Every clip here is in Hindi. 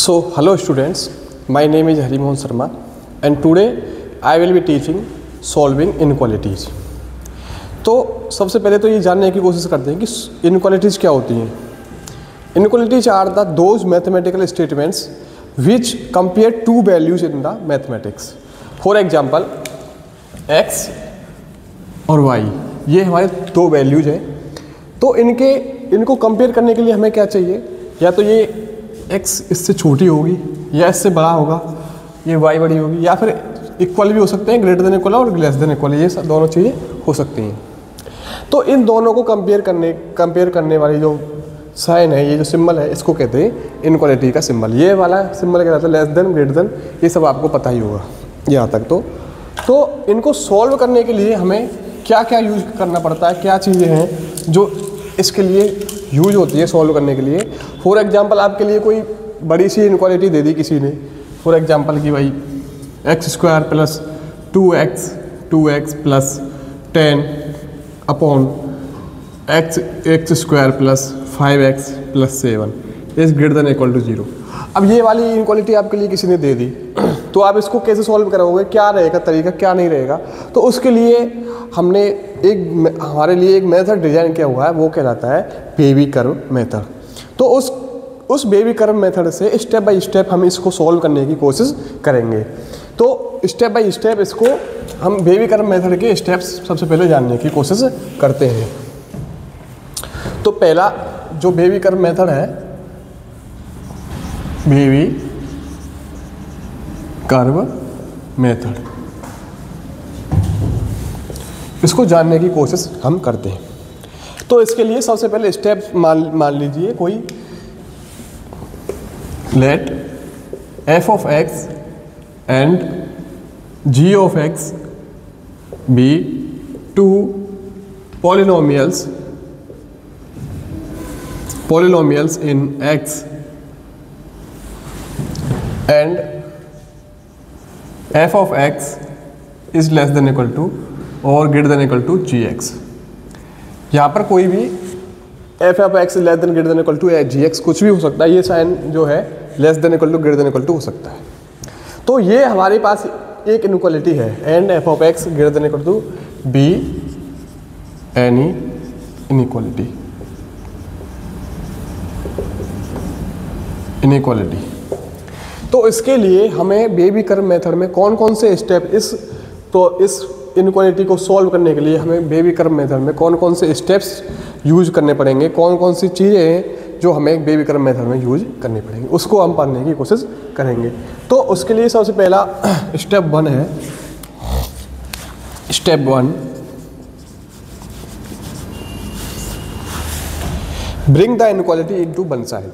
So, hello students, my name is Hari Mohan Sharma and today I will be teaching solving inequalities. तो सबसे पहले तो ये जानने की कोशिश करते हैं कि inequalities क्या होती हैं. Inequalities are the those mathematical statements which compare two values in the mathematics. For example, x और y ये हमारे दो वैल्यूज हैं. तो इनको कंपेयर करने के लिए हमें क्या चाहिए, या तो ये x इससे छोटी होगी या इससे बड़ा होगा, ये y बड़ी होगी, या फिर इक्वल भी हो सकते हैं, ग्रेटर देन इक्वल और लेस देन इक्वल, ये दोनों चीज़ें हो सकती हैं. तो इन दोनों को कंपेयर करने वाली जो साइन है, ये जो सिंबल है, इसको कहते हैं इनइक्वालिटी का सिंबल. ये वाला सिंबल कहता है लेस देन, ग्रेटर देन, ये सब आपको पता ही होगा यहाँ तक. तो इनको सॉल्व करने के लिए हमें क्या क्या यूज करना पड़ता है, क्या चीज़ें हैं जो इसके लिए यूज होती है सॉल्व करने के लिए. फॉर एग्जांपल आपके लिए कोई बड़ी सी इनइक्वालिटी दे दी किसी ने, फॉर एग्जांपल कि भाई x² plus 2x plus 10 upon x² plus 5x plus 7 is greater than equal to 0. अब ये वाली इनइक्वालिटी आपके लिए किसी ने दे दी, तो आप इसको कैसे सॉल्व करोगे, क्या रहेगा तरीका, क्या नहीं रहेगा. तो उसके लिए हमने हमारे लिए एक मेथड डिज़ाइन किया हुआ है, वो कहलाता है बेबी कर्व मेथड. तो उस बेबी कर्व मेथड से स्टेप बाय स्टेप हम इसको सॉल्व करने की कोशिश करेंगे. तो स्टेप बाय स्टेप इसको हम बेबी कर्व मेथड के स्टेप्स सबसे पहले जानने की कोशिश करते हैं. तो पहला जो बेबी कर्व मेथड है, बेबी कर्व मेथड, इसको जानने की कोशिश हम करते हैं. तो इसके लिए सबसे पहले स्टेप मान लीजिए कोई, late f of x and g of x be two polynomials in x and f of x is less than equal to और greater than equal to gx. यहाँ पर कोई भी f of x less than greater than equal to gx कुछ भी हो सकता है. ये साइन जो है less than equal to greater than equal to हो सकता है. तो ये हमारे पास एक इनइक्वालिटी है, and f of x greater than equal to be any inequality. तो इसके लिए हमें बेबी कर्व मेथड में कौन कौन से स्टेप इस इनइक्वालिटी को सॉल्व करने के लिए हमें बेबी कर्व मेथड में कौन कौन से स्टेप्स यूज करने पड़ेंगे, कौन कौन सी चीज़ें हैं जो हमें बेबी कर्व मेथड में यूज करनी पड़ेंगी, उसको हम पढ़ने की कोशिश करेंगे. तो उसके लिए सबसे पहला स्टेप 1 है. Step 1, bring the inequality into one side.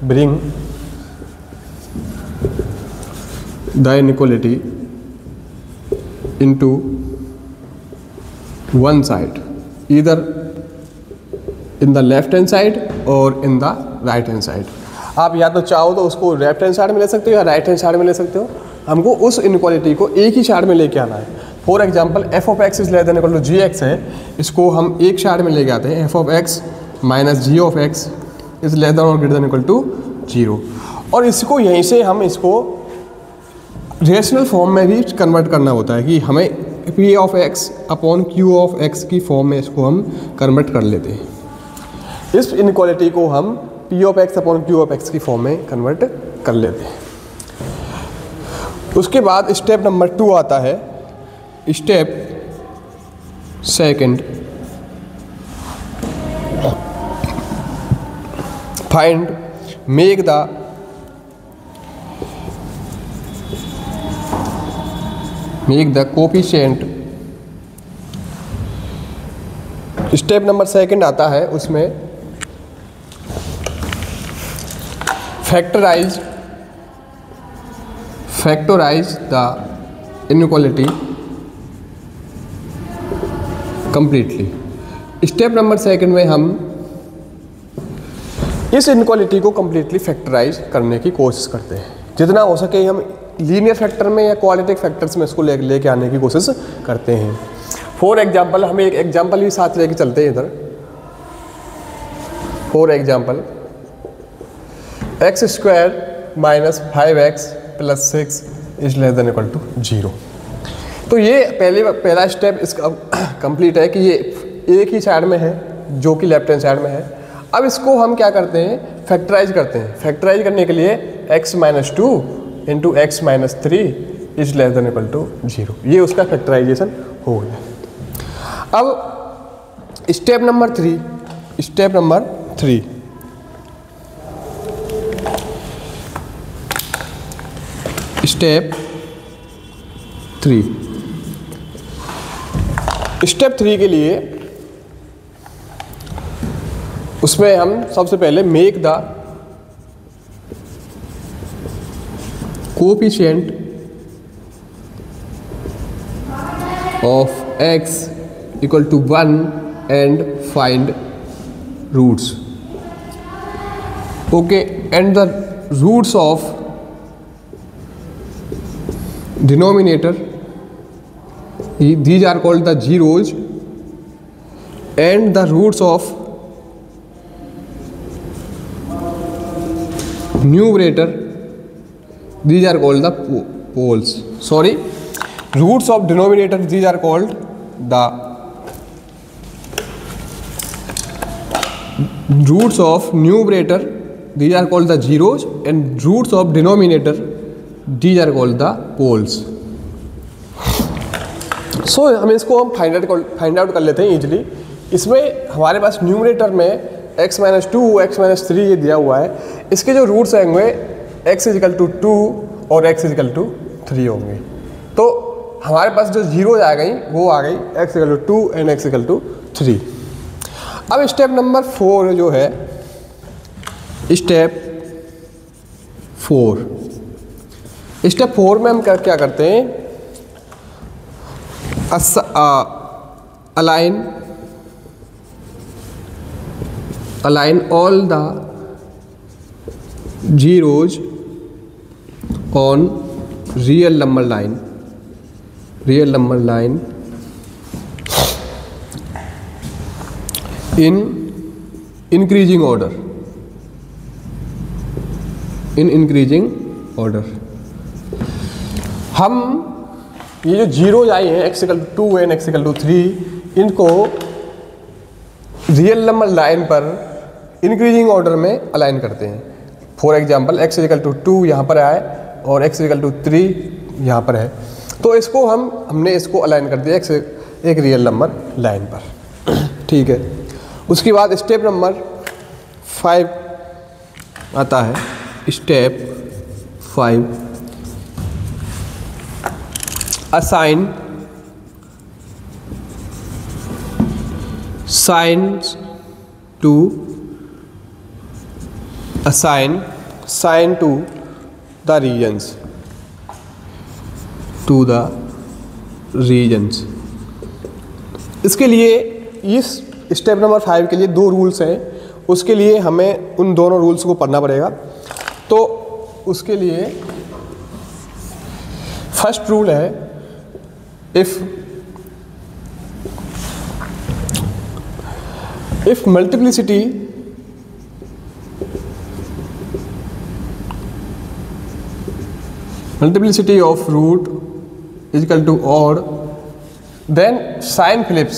Bring the inequality into one side, either in the left hand side or in the right hand side. आप या तो चाहो तो उसको लेफ्ट हैंड साइड में ले सकते हो या राइट हैंड साइड में ले सकते हो. हमको उस इनइक्वालिटी को एक ही साइड में लेके आना है. For example f of x is less than equal to gx है, इसको हम एक साइड में लेके आते हैं. f of x minus g of x is less then और ग्रेटर देन इक्वल टू 0. और इसको यहीं से हम इसको रेशनल फॉर्म में भी कन्वर्ट करना होता है कि हमें p of x upon q of x की फॉर्म में इसको हम कन्वर्ट कर लेते हैं. इस इनइक्वालिटी को हम p of x upon q of x की फॉर्म में कन्वर्ट कर लेते हैं. उसके बाद स्टेप नंबर 2 आता है. Step second, find make the coefficient. Step number second आता है, उसमें factorize the inequality completely. Step number second में हम इस इनइक्वालिटी को कंप्लीटली फैक्टराइज करने की कोशिश करते हैं. जितना हो सके हम लीनियर फैक्टर में या क्वाड्रेटिक फैक्टर्स में इसको लेके आने की कोशिश करते हैं. फॉर एग्जाम्पल हम एक एग्जाम्पल भी साथ लेके चलते हैं इधर. For example x² minus 5x plus 6 is less than equal to 0। तो ये पहला स्टेप इसका कंप्लीट है कि ये एक ही साइड में है जो कि लेफ्ट हैंड साइड में है। अब इसको हम क्या करते हैं, फैक्टराइज करते हैं। फैक्टराइज करने के लिए x minus 2 into x minus 3 is less than equal to 0। ये उसका फैक्टराइजेशन हो गया। अब step number 3 step number 3 step 3 के लिए उसमें हम सबसे पहले make the coefficient of x equal to 1 and find roots. Okay, and the roots of denominator, these are called the zeros, and the roots of numerator, these are called the poles. Sorry, roots of denominator, these are called the roots of numerator, these are called the zeros, and roots of denominator, these are called the poles. So हम इसको हम फाइंड आउट कर लेते हैं इजीली। इसमें हमारे पास न्यूमरेटर में x माइनस 2 x माइनस 3 ये दिया हुआ है। इसके जो रूट्स होंगे x इजिकल टू 2 और x इजिकल टू 3 होंगे। तो हमारे पास जो जीरोज आ गई वो आ गई x is equal to 2 and x is equal to 3। अब स्टेप नंबर 4 जो है, स्टेप 4 में हम क्या करते हैं, align all the zeros on real number line in increasing order, हम ये जो जीरोज आई हैं x equal to 2 and x equal to 3, इनको रियल नंबर लाइन पर इंक्रीजिंग ऑर्डर में अलाइन करते हैं। For example x equal to 2 यहाँ पर आए और x इक्वल टू 3 यहाँ पर है, तो इसको हमने इसको अलाइन कर दिया एक रियल नंबर लाइन पर। ठीक है, उसके बाद स्टेप नंबर 5 आता है। Step 5, assign signs to the regions। इसके लिए इस स्टेप नंबर 5 के लिए 2 रूल्स हैं, उसके लिए हमें उन दोनों रूल्स को पढ़ना पड़ेगा। तो उसके लिए फर्स्ट रूल है, if multiplicity of root is equal to odd, then sign flips।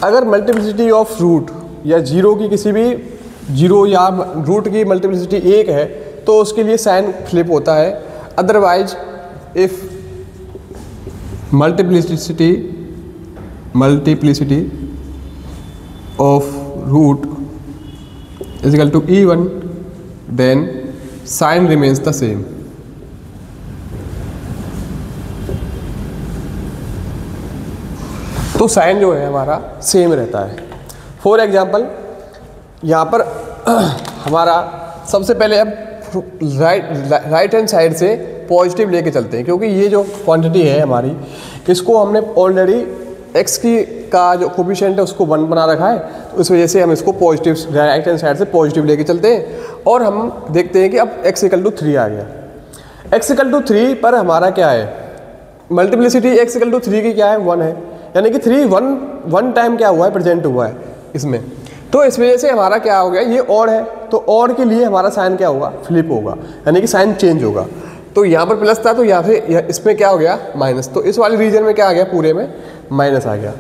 अगर मल्टीप्लिसिटी ऑफ रूट या जीरो की किसी भी जीरो या रूट की मल्टीप्लिसिटी 1 है तो उसके लिए साइन फ्लिप होता है। Otherwise if multiplicity of root is equal to even, then sign remains the same. तो साइन जो है हमारा सेम रहता है। फॉर एग्जाम्पल यहाँ पर हमारा सबसे पहले अब राइट हैंड साइड से पॉजिटिव लेके चलते हैं, क्योंकि ये जो क्वांटिटी है हमारी, इसको हमने ऑलरेडी x का जो कोफिशिएंट है उसको 1 बना रखा है, तो इस वजह से हम इसको पॉजिटिव राइट हैंड साइड से पॉजिटिव लेके चलते हैं। और हम देखते हैं कि अब x इक्वल टू 3 आ गया। x इक्वल टू 3 पर हमारा क्या है, मल्टीप्लिसिटी x इक्वल टू 3 की क्या है, 1 है, यानी कि 3 1 टाइम क्या हुआ है, प्रेजेंट हुआ है इसमें। तो इस वजह से हमारा क्या हो गया, ये और है, तो और के लिए हमारा साइन क्या होगा, फ्लिप होगा, यानी कि साइन चेंज होगा। तो यहाँ पर प्लस था तो यहाँ से इसमें क्या हो गया, माइनस। तो इस वाले रीजन में क्या आ गया, पूरे में माइनस आ गया।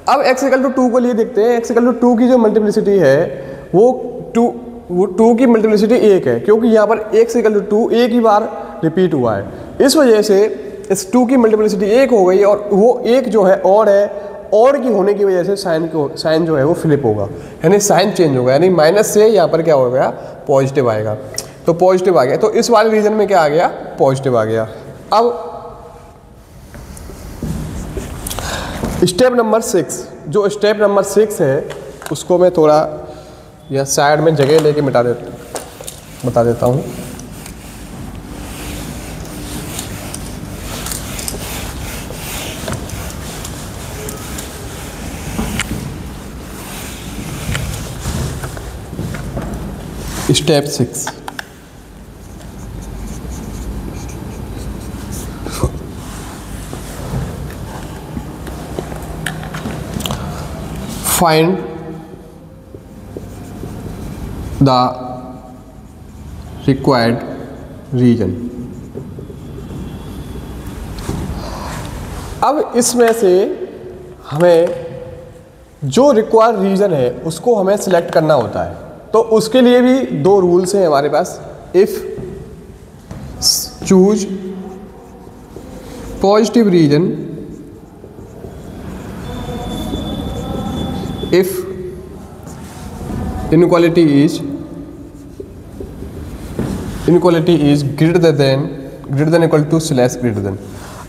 अब x = 2 को लिए देखते हैं। x = 2 की जो मल्टीप्लिसिटी है वो 2 की मल्टीप्लिसिटी 1 है, क्योंकि यहाँ पर x = 2 एक ही बार रिपीट हुआ है। इस वजह से इस 2 की मल्टीप्लिसिटी 1 हो गई, और वो 1 जो है और की होने की वजह से साइन जो है वो फ्लिप होगा, यानी साइन चेंज होगा, यानी माइनस से यहाँ पर क्या हो गया, पॉजिटिव आएगा। तो पॉजिटिव आ गया, तो इस वाले रीजन में क्या आ गया, पॉजिटिव आ गया। अब स्टेप नंबर 6, जो स्टेप नंबर 6 है उसको मैं थोड़ा या साइड में जगह लेके बता देता हूँ। Step 6, find the required region. अब इसमें से हमें जो रिक्वायर्ड रीजन है उसको हमें सिलेक्ट करना होता है। तो उसके लिए भी 2 रूल्स हैं हमारे पास। If choose positive region, if inequality is greater than equal to slash greater than.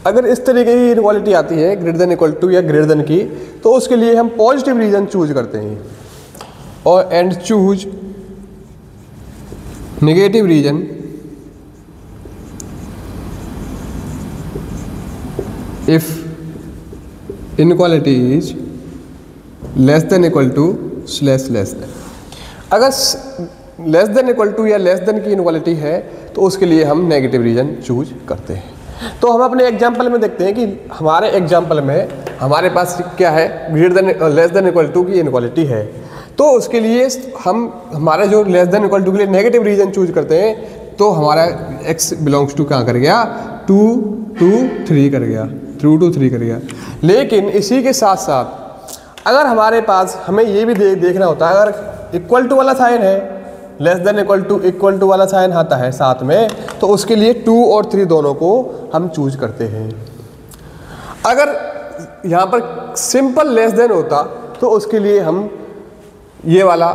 अगर इस तरीके की इनइक्वालिटी आती है ग्रेटर देन इक्वल टू या ग्रेटर देन की, तो उसके लिए हम पॉजिटिव रीजन चूज करते हैं, और and choose negative region if inequality is less than equal to slash less than. अगर लेस देन इक्वल टू या लेस देन की इनइक्वालिटी है तो उसके लिए हम नेगेटिव रीजन चूज करते हैं। तो हम अपने एग्जाम्पल में देखते हैं कि हमारे एग्जाम्पल में हमारे पास क्या है, greater than less than equal to की इनइक्वालिटी है। तो उसके लिए हम हमारा जो लेस देन इक्वल टू के लिए नेगेटिव रीजन चूज करते हैं, तो हमारा x बिलोंग्स टू कहाँ कर गया, 2 to 3 कर गया, 2 to 3 कर गया। लेकिन इसी के साथ साथ अगर हमारे पास हमें ये भी देखना होता है, अगर इक्वल टू वाला साइन है, लेस देन इक्वल टू वाला साइन आता है साथ में, तो उसके लिए 2 और 3 दोनों को हम चूज करते हैं। अगर यहाँ पर सिंपल लेस देन होता तो उसके लिए हम ये वाला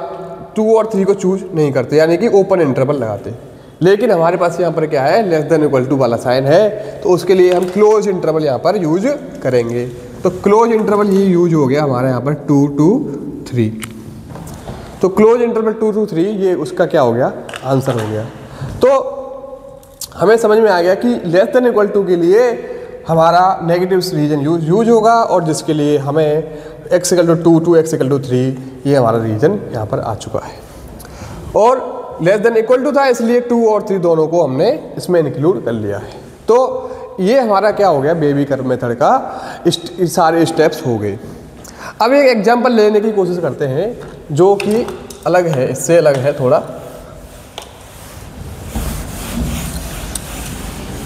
2 और 3 को चूज नहीं करते, यानी कि ओपन इंटरवल लगाते। लेकिन हमारे पास यहाँ पर क्या है, लेस देन इक्वल टू वाला साइन है, तो उसके लिए हम क्लोज इंटरवल यहाँ पर यूज करेंगे। तो क्लोज इंटरवल ये यूज हो गया हमारे यहाँ पर 2 to 3। तो क्लोज इंटरवल 2 to 3 ये उसका क्या हो गया, आंसर हो गया। तो हमें समझ में आ गया कि लेस देन इक्वल टू के लिए हमारा नेगेटिव रीजन यूज होगा, और जिसके लिए हमें x = 2 to x = 3 ये हमारा रीजन यहाँ पर आ चुका है। और लेस देन इक्वल टू था, इसलिए 2 और 3 दोनों को हमने इसमें इंक्लूड कर लिया है। तो ये हमारा क्या हो गया, बेबी कर्व मेथड का सारे स्टेप्स हो गए। अब एक एग्जांपल लेने की कोशिश करते हैं जो कि अलग है, इससे अलग है थोड़ा।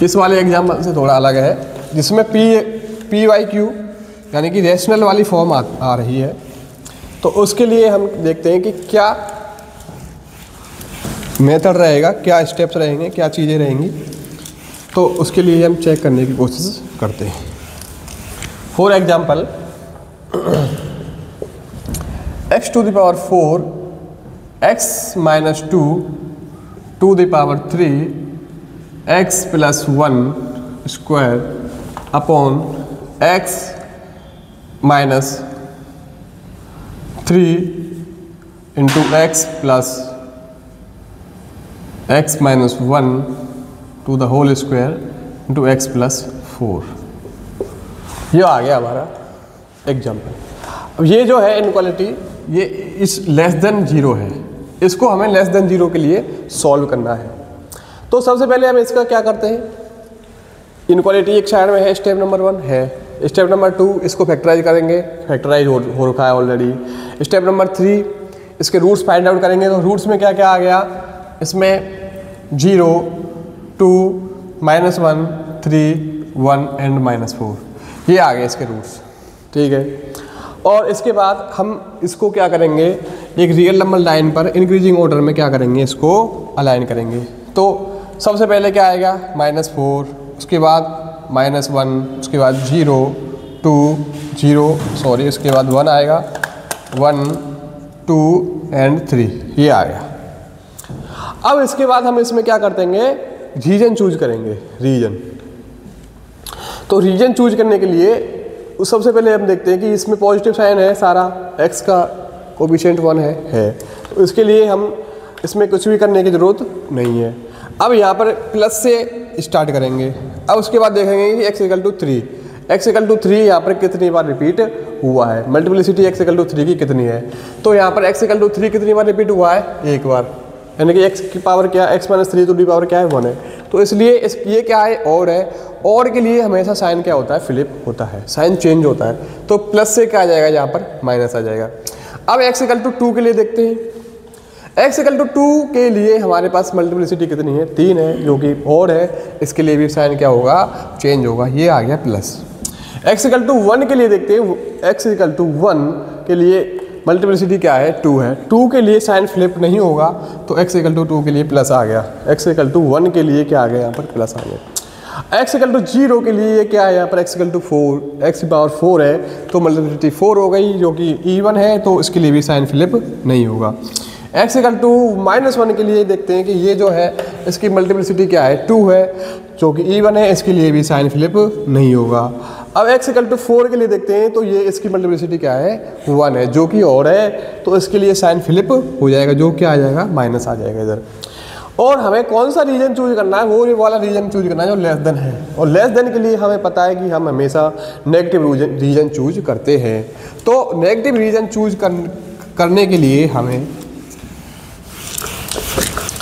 इस वाले एग्जांपल से थोड़ा अलग है, जिसमें PYQ यानी कि रेशनल वाली फॉर्म आ रही है। तो उसके लिए हम देखते हैं कि क्या मेथड रहेगा, क्या स्टेप्स रहेंगे, क्या चीज़ें रहेंगी। तो उसके लिए हम चेक करने की कोशिश करते हैं। For example x to the power 4 x minus 2 to the power 3 x plus 1 square upon x minus 3 into x plus x minus 1 to the whole square into x plus 4। ये आ गया हमारा एग्जाम्पल। अब ये जो है इनइक्वालिटी, ये इस लेस देन 0 है, इसको हमें लेस देन 0 के लिए सॉल्व करना है। तो सबसे पहले हम इसका क्या करते हैं, इनइक्वालिटी एक साइड में है, स्टेप नंबर 1 है। स्टेप नंबर 2 इसको फैक्टराइज करेंगे, फैक्टराइज हो रखा है ऑलरेडी। स्टेप नंबर 3 इसके रूट्स फाइंड आउट करेंगे। तो रूट्स में क्या क्या आ गया, इसमें 0, 2, -1, 3, 1 एंड -4 ये आ गए इसके रूट्स, ठीक है। और इसके बाद हम इसको क्या करेंगे, एक रियल नंबर लाइन पर इंक्रीजिंग ऑर्डर में क्या करेंगे, इसको अलाइन करेंगे। तो सबसे पहले क्या आएगा, -4, उसके बाद -1, उसके बाद 0, 2, 0 सॉरी, उसके बाद 1 आएगा, 1, 2 एंड 3 ये आ गया। अब इसके बाद हम इसमें क्या कर देंगे, रीजन चूज करेंगे, रीजन। तो रीजन चूज करने के लिए सबसे पहले हम देखते हैं कि इसमें पॉजिटिव साइन है सारा, x का कोफिशिएंट 1 है। तो इसके लिए हम इसमें कुछ भी करने की ज़रूरत नहीं है। अब यहाँ पर प्लस से स्टार्ट करेंगे। अब उसके बाद देखेंगे कि x = 3, x = 3 यहाँ पर कितनी बार रिपीट हुआ है, मल्टीप्लिसिटी x = 3 की कितनी है। तो यहाँ पर x = 3 कितनी बार रिपीट हुआ है, एक बार, यानी कि x की पावर क्या है, x - 3 तो d पावर क्या है 1 है। तो इसलिए ये क्या है, और है। और के लिए हमेशा साइन क्या होता है, फ्लिप होता है, साइन चेंज होता है। तो प्लस से क्या आ जाएगा, यहाँ पर माइनस आ जाएगा। अब x = 2 के लिए देखते हैं। x = 2 के लिए हमारे पास मल्टीप्लिसिटी कितनी है, 3 है, जो कि और है। इसके लिए भी साइन क्या होगा, चेंज होगा, ये आ गया प्लस। x = 1 के लिए देखते हैं। x = 1 के लिए मल्टीप्लिसिटी क्या है, 2 है। 2 के लिए साइन फ्लिप नहीं होगा, तो x = 2 के लिए प्लस आ गया। x = 1 के लिए क्या आ गया, यहाँ पर प्लस आ गया। x = 0 के लिए ये क्या है, यहाँ पर x = 4, x की पावर 4 है, तो मल्टीप्लिसिटी 4 हो गई, जो कि even है, तो इसके लिए भी साइन फ्लिप नहीं होगा। x = -1 के लिए देखते हैं कि ये जो है इसकी मल्टीप्लिसिटी क्या है, 2 है, जो कि even है, इसके लिए भी साइन फ्लिप नहीं होगा। अब x = 4 के लिए देखते हैं, तो ये इसकी मल्टीप्लिसिटी क्या है, 1 है, जो कि और है, तो इसके लिए साइन फ्लिप हो जाएगा, जो क्या आ जाएगा, माइनस आ जाएगा इधर। और हमें कौन सा रीजन चूज करना है, वो वाला रीजन चूज करना है जो लेस देन है। और लेस देन के लिए हमें पता है कि हम हमेशा नेगेटिव रीजन चूज करते हैं। तो नेगेटिव रीजन चूज करने के लिए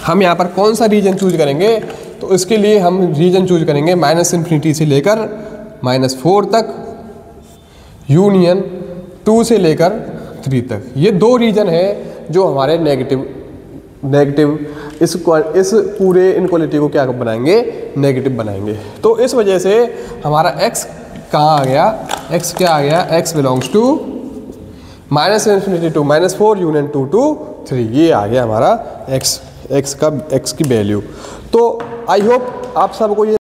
हम यहाँ पर कौन सा रीजन चूज करेंगे, तो इसके लिए हम रीजन चूज करेंगे -∞ से लेकर -4 तक, यूनियन 2 से लेकर 3 तक। ये 2 रीजन है जो हमारे नेगेटिव इस पूरे इनक्वालिटी को क्या बनाएंगे, नेगेटिव बनाएंगे। तो इस वजह से हमारा x कहाँ आ गया, x क्या आ गया, x belongs to -∞ to -4 union 2 to 3, ये आ गया हमारा x की वैल्यू। तो आई होप आप सबको ये